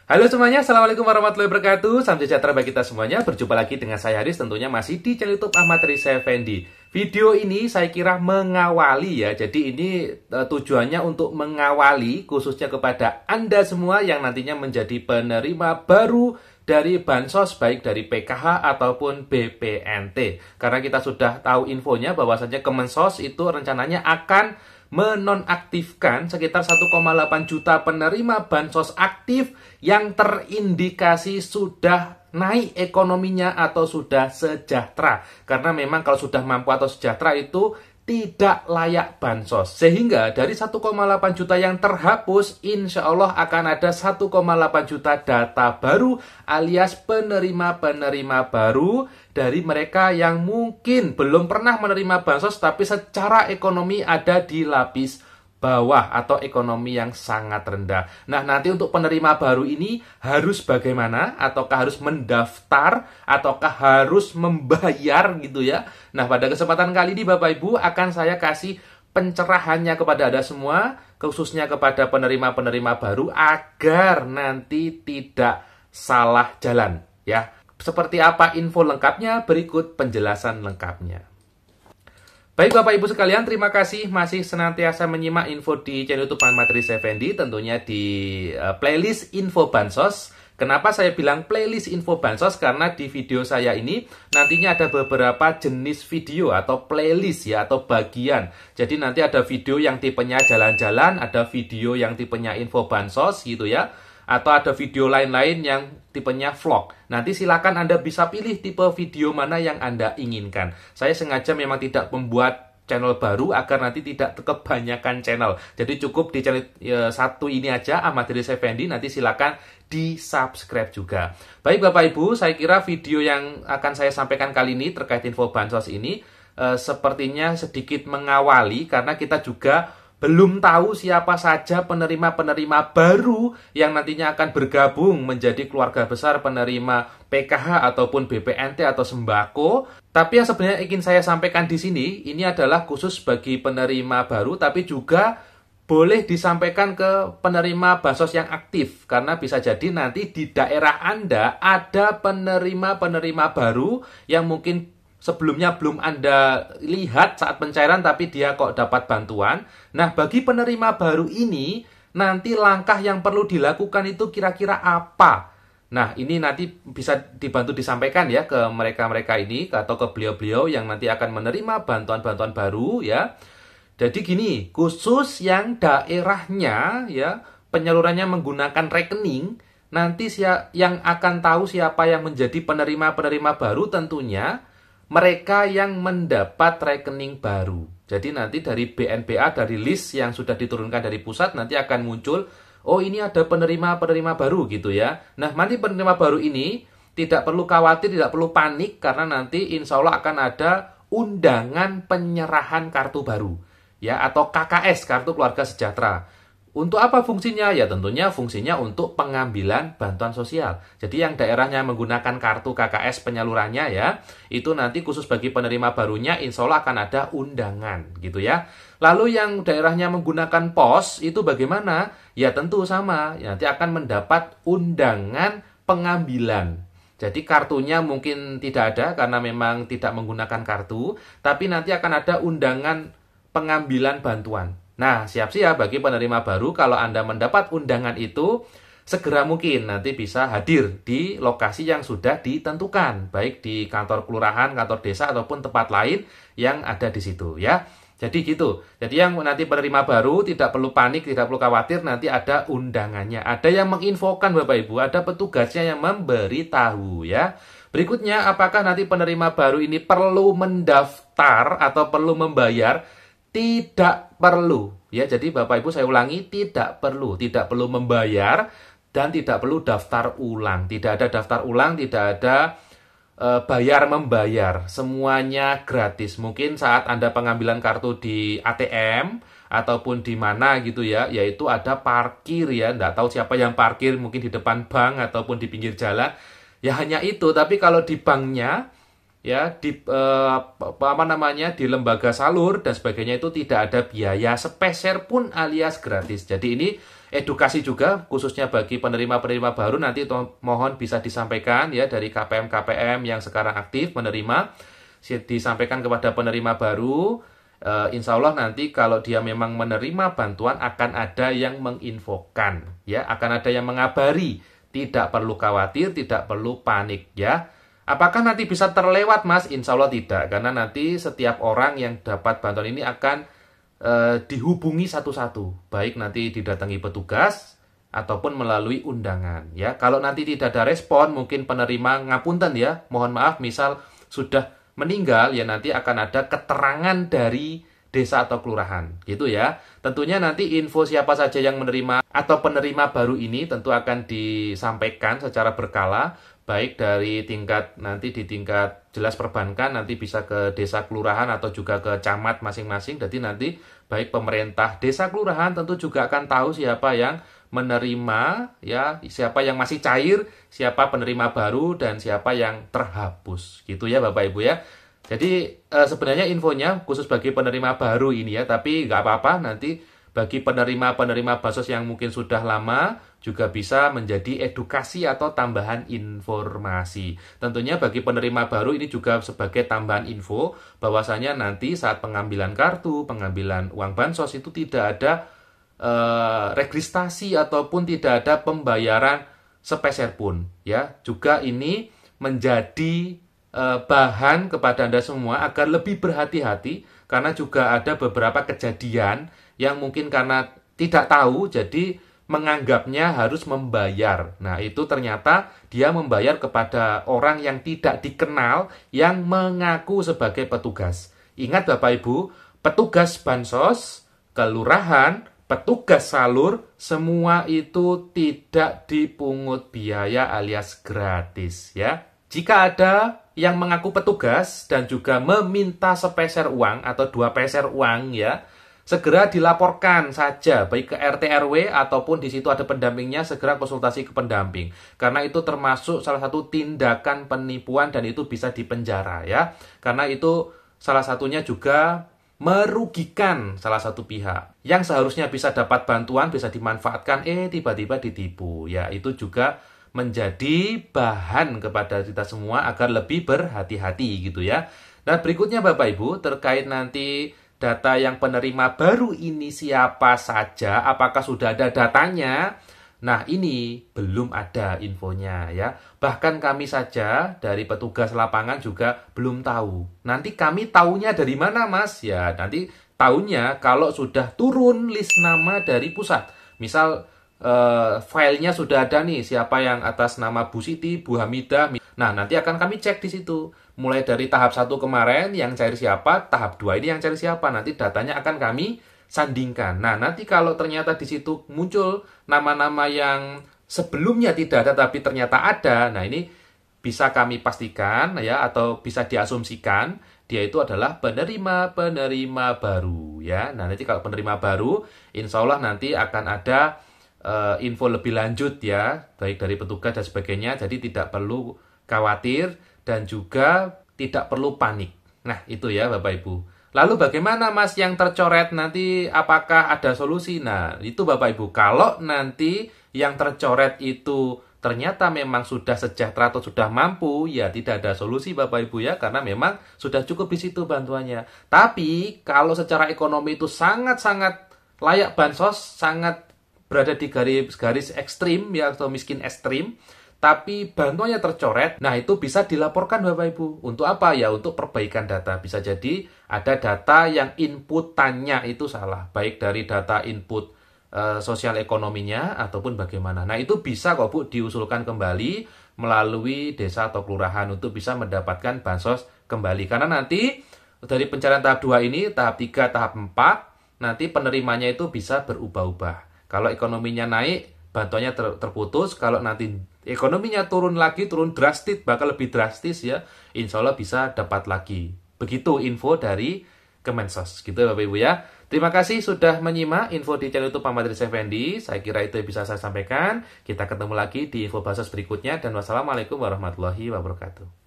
Halo semuanya, Assalamualaikum warahmatullahi wabarakatuh. Salam sejahtera bagi kita semuanya. Berjumpa lagi dengan saya Haris, tentunya masih di channel YouTube Ahmad Riza Effendi. Video ini saya kira mengawali ya. Jadi ini tujuannya untuk mengawali khususnya kepada Anda semua yang nantinya menjadi penerima baru dari Bansos, baik dari PKH ataupun BPNT. Karena kita sudah tahu infonya bahwasanya Kemensos itu rencananya akan menonaktifkan sekitar 1,8 juta penerima bansos aktif yang terindikasi sudah naik ekonominya atau sudah sejahtera. Karena memang kalau sudah mampu atau sejahtera itu tidak layak bansos. Sehingga dari 1,8 juta yang terhapus, insya Allah akan ada 1,8 juta data baru alias penerima-penerima baru dari mereka yang mungkin belum pernah menerima bansos tapi secara ekonomi ada di lapis bawah atau ekonomi yang sangat rendah. Nah, nanti untuk penerima baru ini harus bagaimana? Ataukah harus mendaftar? Ataukah harus membayar gitu ya? Nah, pada kesempatan kali ini Bapak Ibu akan saya kasih pencerahannya kepada Anda semua, khususnya kepada penerima-penerima baru agar nanti tidak salah jalan ya. Seperti apa info lengkapnya? Berikut penjelasan lengkapnya. Baik Bapak Ibu sekalian, terima kasih masih senantiasa menyimak info di channel YouTube Ahmad Riza Effendi, tentunya di playlist info Bansos. Kenapa saya bilang playlist info Bansos? Karena di video saya ini nantinya ada beberapa jenis video atau playlist ya, atau bagian. Jadi nanti ada video yang tipenya jalan-jalan, ada video yang tipenya info Bansos gitu ya, atau ada video lain-lain yang tipenya vlog. Nanti silakan Anda bisa pilih tipe video mana yang Anda inginkan. Saya sengaja memang tidak membuat channel baru agar nanti tidak kebanyakan channel. Jadi cukup di channel satu ini aja, Ahmad Riza Effendi. Nanti silakan di-subscribe juga. Baik Bapak Ibu, saya kira video yang akan saya sampaikan kali ini terkait info Bansos ini sepertinya sedikit mengawali karena kita juga belum tahu siapa saja penerima-penerima baru yang nantinya akan bergabung menjadi keluarga besar penerima PKH ataupun BPNT atau sembako. Tapi yang sebenarnya ingin saya sampaikan di sini, ini adalah khusus bagi penerima baru, tapi juga boleh disampaikan ke penerima bansos yang aktif. Karena bisa jadi nanti di daerah Anda ada penerima-penerima baru yang mungkin sebelumnya belum Anda lihat saat pencairan tapi dia kok dapat bantuan. Nah, bagi penerima baru ini, nanti langkah yang perlu dilakukan itu kira-kira apa? Nah, ini nanti bisa dibantu disampaikan ya ke mereka-mereka ini atau ke beliau-beliau yang nanti akan menerima bantuan-bantuan baru ya. Jadi gini, khusus yang daerahnya ya, penyalurannya menggunakan rekening, nanti yang akan tahu siapa yang menjadi penerima-penerima baru tentunya mereka yang mendapat rekening baru. Jadi nanti dari BNPA, dari list yang sudah diturunkan dari pusat, nanti akan muncul, oh ini ada penerima-penerima baru gitu ya. Nah, nanti penerima baru ini tidak perlu khawatir, tidak perlu panik, karena nanti insya Allah akan ada undangan penyerahan kartu baru. Ya, atau KKS, Kartu Keluarga Sejahtera. Untuk apa fungsinya? Ya tentunya fungsinya untuk pengambilan bantuan sosial. Jadi yang daerahnya menggunakan kartu KKS penyalurannya ya, itu nanti khusus bagi penerima barunya insya Allah akan ada undangan gitu ya. Lalu yang daerahnya menggunakan pos itu bagaimana? Ya tentu sama, ya, nanti akan mendapat undangan pengambilan. Jadi kartunya mungkin tidak ada karena memang tidak menggunakan kartu, tapi nanti akan ada undangan pengambilan bantuan. Nah, siap-siap bagi penerima baru kalau Anda mendapat undangan itu, segera mungkin nanti bisa hadir di lokasi yang sudah ditentukan, baik di kantor kelurahan, kantor desa, ataupun tempat lain yang ada di situ ya. Jadi gitu. Jadi yang nanti penerima baru tidak perlu panik, tidak perlu khawatir, nanti ada undangannya. Ada yang menginfokan Bapak Ibu, ada petugasnya yang memberitahu ya. Berikutnya, apakah nanti penerima baru ini perlu mendaftar atau perlu membayar? Tidak perlu ya. Jadi Bapak Ibu saya ulangi, tidak perlu membayar dan tidak perlu daftar ulang. Tidak ada daftar ulang, tidak ada bayar membayar. Semuanya gratis. Mungkin saat Anda pengambilan kartu di ATM ataupun di mana gitu ya, yaitu ada parkir ya, nggak tahu siapa yang parkir, mungkin di depan bank ataupun di pinggir jalan. Ya hanya itu, tapi kalau di banknya ya di di lembaga salur dan sebagainya itu tidak ada biaya sepeser pun alias gratis. Jadi ini edukasi juga khususnya bagi penerima-penerima baru nanti mohon bisa disampaikan ya dari KPM-KPM yang sekarang aktif menerima, disampaikan kepada penerima baru. Insya Allah nanti kalau dia memang menerima bantuan akan ada yang menginfokan ya, akan ada yang mengabari. Tidak perlu khawatir, tidak perlu panik ya. Apakah nanti bisa terlewat Mas? Insya Allah tidak, karena nanti setiap orang yang dapat bantuan ini akan dihubungi satu-satu, baik nanti didatangi petugas ataupun melalui undangan ya. Kalau nanti tidak ada respon, mungkin penerima ngapunten ya, mohon maaf misal sudah meninggal ya, nanti akan ada keterangan dari desa atau kelurahan gitu ya. Tentunya nanti info siapa saja yang menerima atau penerima baru ini tentu akan disampaikan secara berkala, baik dari tingkat nanti di tingkat jelas perbankan, nanti bisa ke desa kelurahan atau juga ke camat masing-masing. Jadi nanti baik pemerintah desa kelurahan tentu juga akan tahu siapa yang menerima ya, siapa yang masih cair, siapa penerima baru, dan siapa yang terhapus gitu ya Bapak Ibu ya. Jadi sebenarnya infonya khusus bagi penerima baru ini ya, tapi nggak apa-apa nanti bagi penerima-penerima bansos yang mungkin sudah lama juga bisa menjadi edukasi atau tambahan informasi. Tentunya bagi penerima baru ini juga sebagai tambahan info bahwasanya nanti saat pengambilan kartu, pengambilan uang bansos itu tidak ada registrasi ataupun tidak ada pembayaran sepeser pun ya. Juga ini menjadi bahan kepada Anda semua agar lebih berhati-hati, karena juga ada beberapa kejadian yang mungkin karena tidak tahu jadi menganggapnya harus membayar. Nah, itu ternyata dia membayar kepada orang yang tidak dikenal yang mengaku sebagai petugas. Ingat Bapak Ibu, petugas bansos, kelurahan, petugas salur, semua itu tidak dipungut biaya alias gratis ya. Jika ada yang mengaku petugas dan juga meminta sepeser uang atau 2 peser uang ya, segera dilaporkan saja baik ke RT RW ataupun di situ ada pendampingnya, segera konsultasi ke pendamping. Karena itu termasuk salah satu tindakan penipuan dan itu bisa dipenjara ya. Karena itu salah satunya juga merugikan salah satu pihak yang seharusnya bisa dapat bantuan, bisa dimanfaatkan, tiba-tiba ditipu ya. Itu juga menjadi bahan kepada kita semua agar lebih berhati-hati gitu ya. Dan berikutnya Bapak Ibu, terkait nanti data yang penerima baru ini siapa saja, apakah sudah ada datanya? Nah, ini belum ada infonya ya. Bahkan kami saja dari petugas lapangan juga belum tahu. Nanti kami taunya dari mana Mas? Ya, nanti taunya kalau sudah turun list nama dari pusat. Misal filenya sudah ada nih, siapa yang atas nama Bu Siti, Bu Hamidah. Nah, nanti akan kami cek di situ. Mulai dari tahap 1 kemarin yang cair siapa, tahap 2 ini yang cair siapa. Nanti datanya akan kami sandingkan. Nah, nanti kalau ternyata di situ muncul nama-nama yang sebelumnya tidak ada tapi ternyata ada, nah ini bisa kami pastikan ya, atau bisa diasumsikan dia itu adalah penerima baru ya. Nah, nanti kalau penerima baru, insya Allah nanti akan ada info lebih lanjut ya, baik dari petugas dan sebagainya. Jadi tidak perlu khawatir dan juga tidak perlu panik. Nah, itu ya Bapak Ibu. Lalu bagaimana Mas yang tercoret nanti, apakah ada solusi? Nah, itu Bapak Ibu, kalau nanti yang tercoret itu ternyata memang sudah sejahtera atau sudah mampu, ya tidak ada solusi Bapak Ibu ya, karena memang sudah cukup di situ bantuannya. Tapi kalau secara ekonomi itu sangat-sangat layak bansos, sangat berada di garis ekstrim ya, atau miskin ekstrim, tapi bantuannya tercoret, nah itu bisa dilaporkan Bapak Ibu. Untuk apa ya? Untuk perbaikan data. Bisa jadi ada data yang inputannya itu salah, baik dari data input sosial ekonominya ataupun bagaimana. Nah, itu bisa kok Bu diusulkan kembali melalui desa atau kelurahan untuk bisa mendapatkan bansos kembali. Karena nanti dari pencarian tahap 2 ini, tahap 3, tahap 4, nanti penerimanya itu bisa berubah-ubah. Kalau ekonominya naik, bantuannya terputus. Kalau nanti ekonominya turun lagi, turun drastis, bahkan lebih drastis ya, insya Allah bisa dapat lagi. Begitu info dari Kemensos. Gitu Bapak Ibu ya. Terima kasih sudah menyimak info di channel YouTube Ahmad Riza Effendi. Saya kira itu yang bisa saya sampaikan. Kita ketemu lagi di info bansos berikutnya. Dan wassalamualaikum warahmatullahi wabarakatuh.